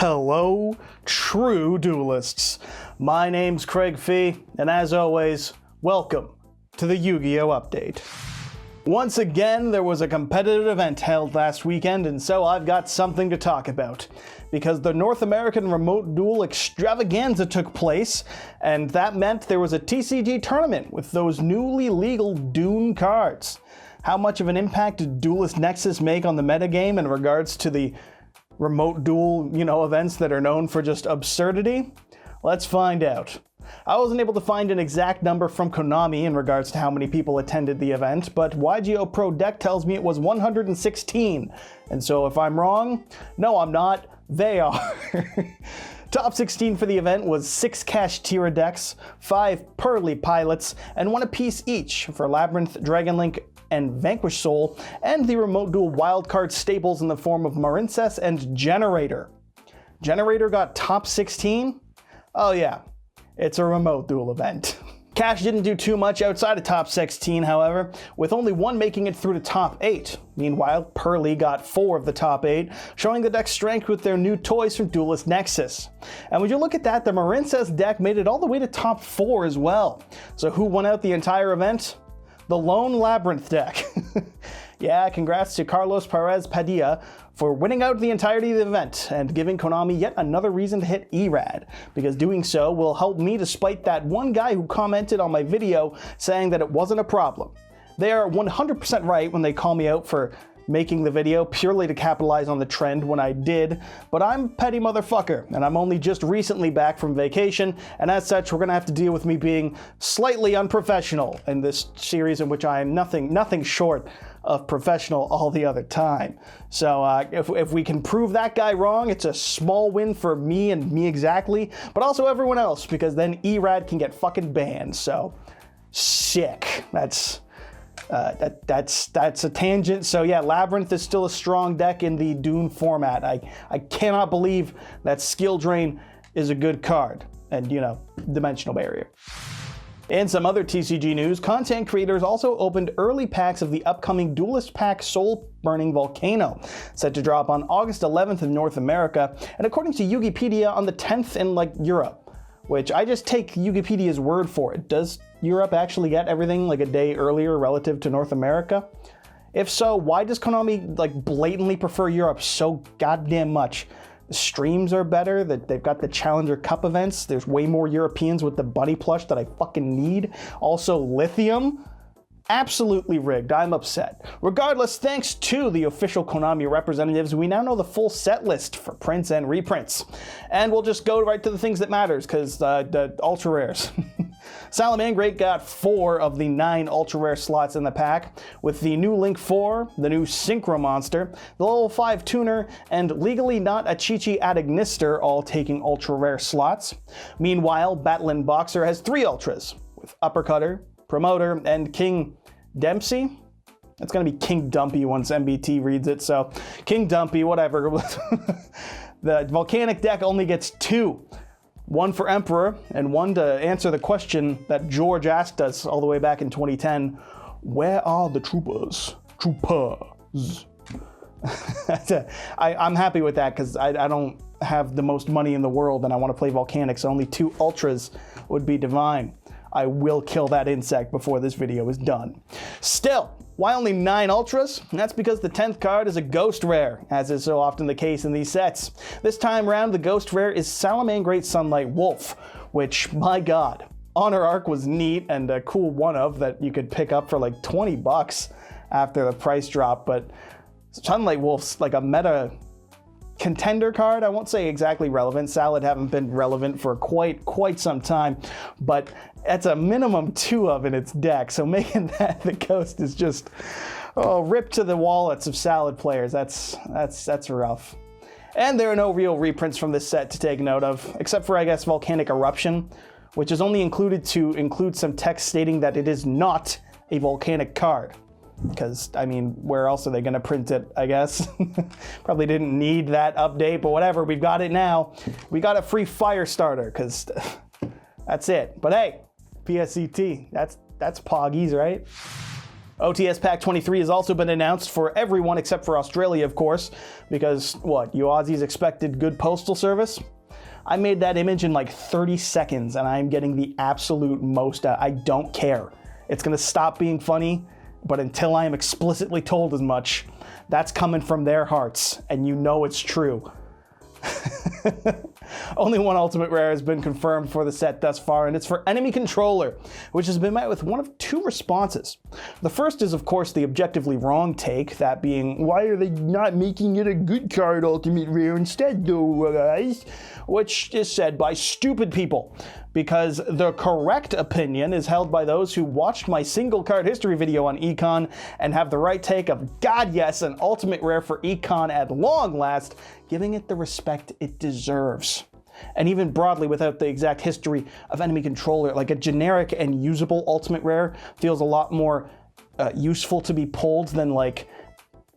Hello, true duelists. My name's Craig Fee, and as always, welcome to the Yu-Gi-Oh! Update. Once again, there was a competitive event held last weekend, and so I've got something to talk about. Because the North American Remote Duel Extravaganza took place, and that meant there was a TCG tournament with those newly legal Dune cards. How much of an impact did Duelist Nexus make on the metagame in regards to the remote duel, events that are known for just absurdity? Let's find out. I wasn't able to find an exact number from Konami in regards to how many people attended the event, but Yugioh Pro Deck tells me it was 116. And so if I'm wrong, no, I'm not. They are. Top 16 for the event was 6 Kashtira decks, 5 Pearly Pilots, and 1 apiece each for Labyrinth, Dragonlink, and Vanquish Soul, and the Remote Duel wildcard staples in the form of Marincess and Generator. Generator got top 16? Oh yeah, it's a Remote Duel event. Cash didn't do too much outside of top 16, however, with only 1 making it through to top 8. Meanwhile, Pearly got 4 of the top 8, showing the deck's strength with their new toys from Duelist Nexus. And when you look at that, the Marincess deck made it all the way to top 4 as well. So who won out the entire event? The lone Labyrinth deck. Yeah, congrats to Carlos Perez Padilla for winning out the entirety of the event and giving Konami yet another reason to hit ERAD, because doing so will help me to spite that one guy who commented on my video saying that it wasn't a problem. They are 100% right when they call me out for making the video purely to capitalize on the trend when I did, but I'm a petty motherfucker, and I'm only just recently back from vacation, and as such, we're gonna have to deal with me being slightly unprofessional in this series in which I am nothing short of professional all the other time. So if we can prove that guy wrong, it's a small win for me and me exactly, but also everyone else, because then ERAD can get fucking banned, so sick. That's a tangent. So yeah, Labyrinth is still a strong deck in the Dune format. I cannot believe that Skill Drain is a good card, and Dimensional Barrier. In some other TCG news, content creators also opened early packs of the upcoming Duelist Pack Soulburning Volcano, set to drop on August 11th in North America, and according to Wikipedia on the 10th in Europe, which I just take Wikipedia's word for it. Does Europe actually get everything a day earlier relative to North America? If so, why does Konami blatantly prefer Europe so goddamn much? The streams are better, they've got the Challenger Cup events, there's way more Europeans with the bunny plush that I fucking need. Also lithium. Absolutely rigged. I'm upset. Regardless, thanks to the official Konami representatives, we now know the full set list for prints and reprints. And we'll just go right to the things that matters, because the ultra rares. Salamangreat got 4 of the 9 ultra rare slots in the pack, with the new Link 4, the new Synchro Monster, the level 5 Tuner, and legally not a Chi-Chi Adagnister all taking ultra rare slots. Meanwhile, Batlin Boxer has 3 ultras, with Uppercutter, Promoter, and King Dempsey. It's gonna be King Dumpy once MBT reads it, so King Dumpy, whatever. The Volcanic deck only gets 2. 1 for Emperor, and 1 to answer the question that George asked us all the way back in 2010, where are the troopers? Troopers. I'm happy with that, because I don't have the most money in the world, and I want to play Volcanic, so only 2 ultras would be divine. I will kill that insect before this video is done. Still, why only 9 ultras? That's because the 10th card is a ghost rare, as is so often the case in these sets. This time around, the ghost rare is Salamangreat Sunlight Wolf, which, my god, Honor Arc was neat and a cool one-of that you could pick up for $20 after the price drop, but Sunlight Wolf's a meta contender card. I won't say exactly relevant. Salad haven't been relevant for quite some time, but that's a minimum 2 of in its deck, so making that the ghost is just ripped to the wallets of Salad players. That's rough. And there are no real reprints from this set to take note of, except for, I guess, Volcanic Eruption, which is only included to include some text stating that it is not a Volcanic card. Because, where else are they going to print it, I guess? Probably didn't need that update, but whatever, we've got it now. We got a free fire starter, because that's it. But hey, PSCT, that's Poggies, right? OTS Pack 23 has also been announced for everyone except for Australia, of course, because, what, you Aussies expected good postal service? I made that image in like 30 seconds, and I'm getting the absolute most out. I don't care. It's gonna stop being funny, but until I am explicitly told as much, that's coming from their hearts, and you know it's true. Only one Ultimate Rare has been confirmed for the set thus far, and it's for Enemy Controller, which has been met with one of two responses. The first is, of course, the objectively wrong take, that being, why are they not making it a good card Ultimate Rare instead, though, guys? Which is said by stupid people, because the correct opinion is held by those who watched my single card history video on Econ and have the right take of, God yes, an Ultimate Rare for Econ at long last, giving it the respect it deserves. And even broadly, without the exact history of Enemy Controller, like a generic and usable Ultimate Rare feels a lot more useful to be pulled than like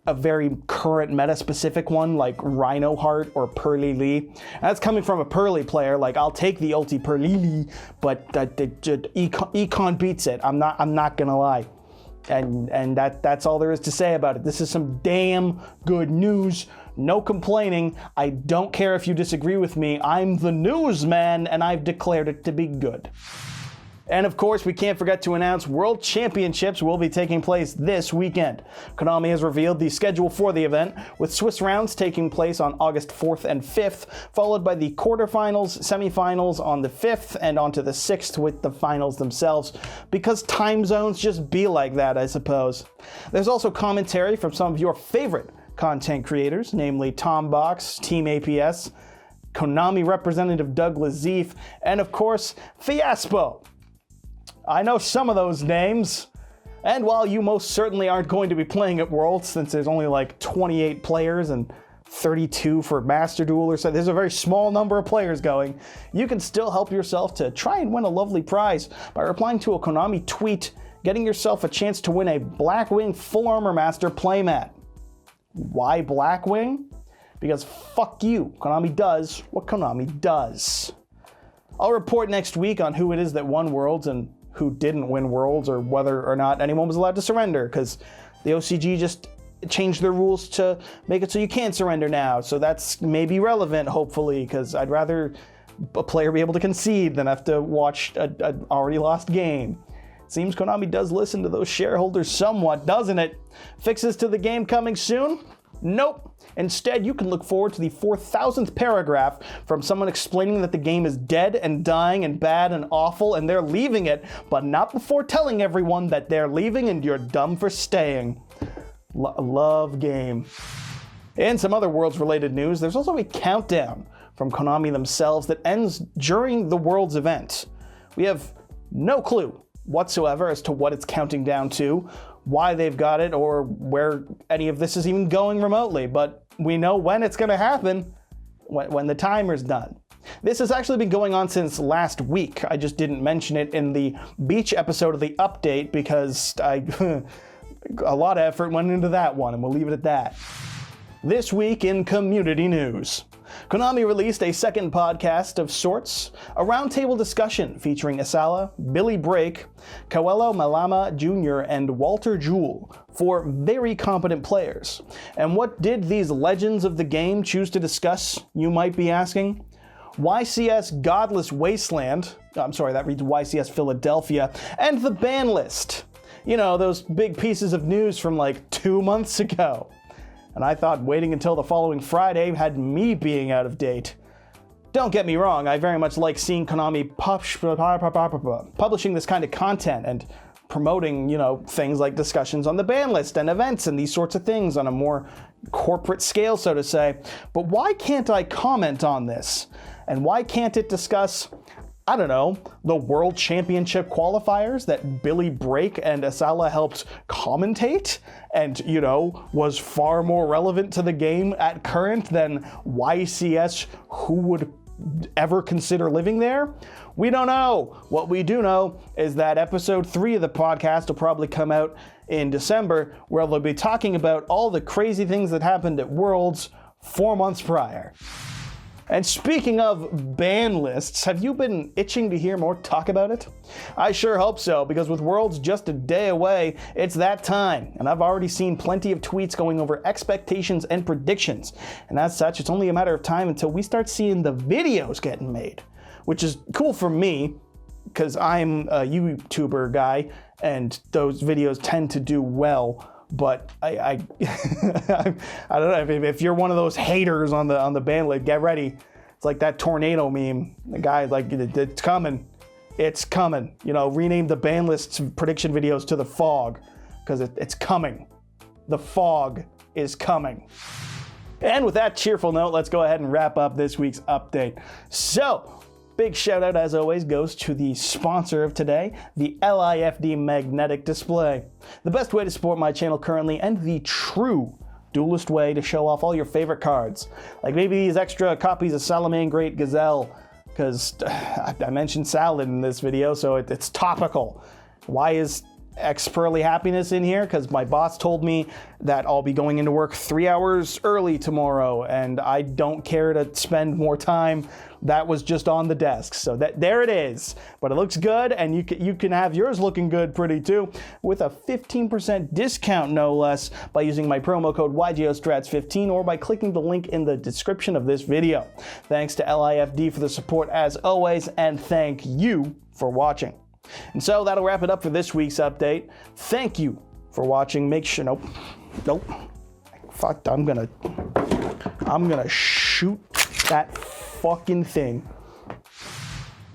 a very current meta-specific one like Rhino Heart or Pearly Lee. And that's coming from a Pearly player. Like, I'll take the ulti Pearly Lee, but Econ beats it. I'm not gonna lie. And that's all there is to say about it. This is some damn good news. No complaining. I don't care if you disagree with me. I'm the newsman, and I've declared it to be good. And of course, we can't forget to announce World Championships will be taking place this weekend. Konami has revealed the schedule for the event, with Swiss rounds taking place on August 4th and 5th, followed by the quarterfinals, semifinals on the 5th, and onto the 6th with the finals themselves, because time zones just be like that, I suppose. There's also commentary from some of your favorite content creators, namely Tombox, Team APS, Konami representative Douglas Zeef, and of course, Fiaspo. I know some of those names, and while you most certainly aren't going to be playing at Worlds, since there's only like 28 players and 32 for Master Duel or so, there's a very small number of players going, you can still help yourself to try and win a lovely prize by replying to a Konami tweet, getting yourself a chance to win a Blackwing Full Armor Master playmat. Why Blackwing? Because fuck you, Konami does what Konami does. I'll report next week on who it is that won Worlds and who didn't win Worlds, or whether or not anyone was allowed to surrender, because the OCG just changed their rules to make it so you can't surrender now. So that's maybe relevant, hopefully, because I'd rather a player be able to concede than have to watch an already lost game. Seems Konami does listen to those shareholders somewhat, doesn't it? Fixes to the game coming soon? Nope. Instead, you can look forward to the 4,000th paragraph from someone explaining that the game is dead and dying and bad and awful and they're leaving it, but not before telling everyone that they're leaving and you're dumb for staying. Love game. In some other Worlds-related news, there's also a countdown from Konami themselves that ends during the Worlds event. We have no clue whatsoever as to what it's counting down to, why they've got it, or where any of this is even going remotely, but we know when it's going to happen, when the timer's done. This has actually been going on since last week. I just didn't mention it in the beach episode of the update because a lot of effort went into that one, and we'll leave it at that. This week in community news, Konami released a second podcast of sorts, a roundtable discussion featuring Asala, Billy Brake, Coelho Malama Jr., and Walter Jewell, four very competent players. And what did these legends of the game choose to discuss, you might be asking? YCS Godless Wasteland, I'm sorry, that reads YCS Philadelphia, and the ban list. You know, those big pieces of news from like 2 months ago. And I thought waiting until the following Friday had me being out of date. Don't get me wrong, I very much like seeing Konami publishing this kind of content and promoting, you know, things like discussions on the ban list and events and these sorts of things on a more corporate scale, so to say. But why can't I comment on this? And why can't it discuss, I don't know, the World Championship qualifiers that Billy Brake and Asala helped commentate and, you know, was far more relevant to the game at current than YCS, who would ever consider living there? We don't know. What we do know is that episode 3 of the podcast will probably come out in December, where they'll be talking about all the crazy things that happened at Worlds 4 months prior. And speaking of ban lists, have you been itching to hear more talk about it? I sure hope so, because with Worlds just a day away, it's that time, and I've already seen plenty of tweets going over expectations and predictions. And as such, it's only a matter of time until we start seeing the videos getting made, which is cool for me, because I'm a YouTuber guy, and those videos tend to do well. But I don't know, if you're one of those haters on the ban list, get ready. It's like that tornado meme. The guy, like, it's coming. It's coming. You know, rename the ban list's prediction videos to the fog, because it's coming. The fog is coming. And with that cheerful note, let's go ahead and wrap up this week's update. So, big shout out, as always, goes to the sponsor of today, the LIFD Magnetic Display. The best way to support my channel currently, and the true duelist way to show off all your favorite cards. Like maybe these extra copies of Salamane Great Gazelle, because I mentioned Salad in this video, so it's topical. Why is X Pearly Happiness in here? Because my boss told me that I'll be going into work 3 hours early tomorrow, and I don't care to spend more time. That was just on the desk, so there it is. But it looks good, and you can have yours looking good pretty too, with a 15% discount no less, by using my promo code YGOStrats15 or by clicking the link in the description of this video. Thanks to LIFD for the support as always, and thank you for watching. And so that'll wrap it up for this week's update. Thank you for watching. Make sure, nope. Fuck, I'm gonna shoot that fucking thing.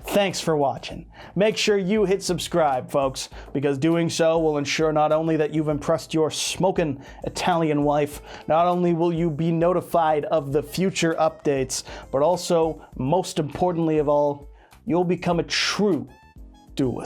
Thanks for watching. Make sure you hit subscribe, folks, because doing so will ensure not only that you've impressed your smoking Italian wife, not only will you be notified of the future updates, but also, most importantly of all, you'll become a true duelist.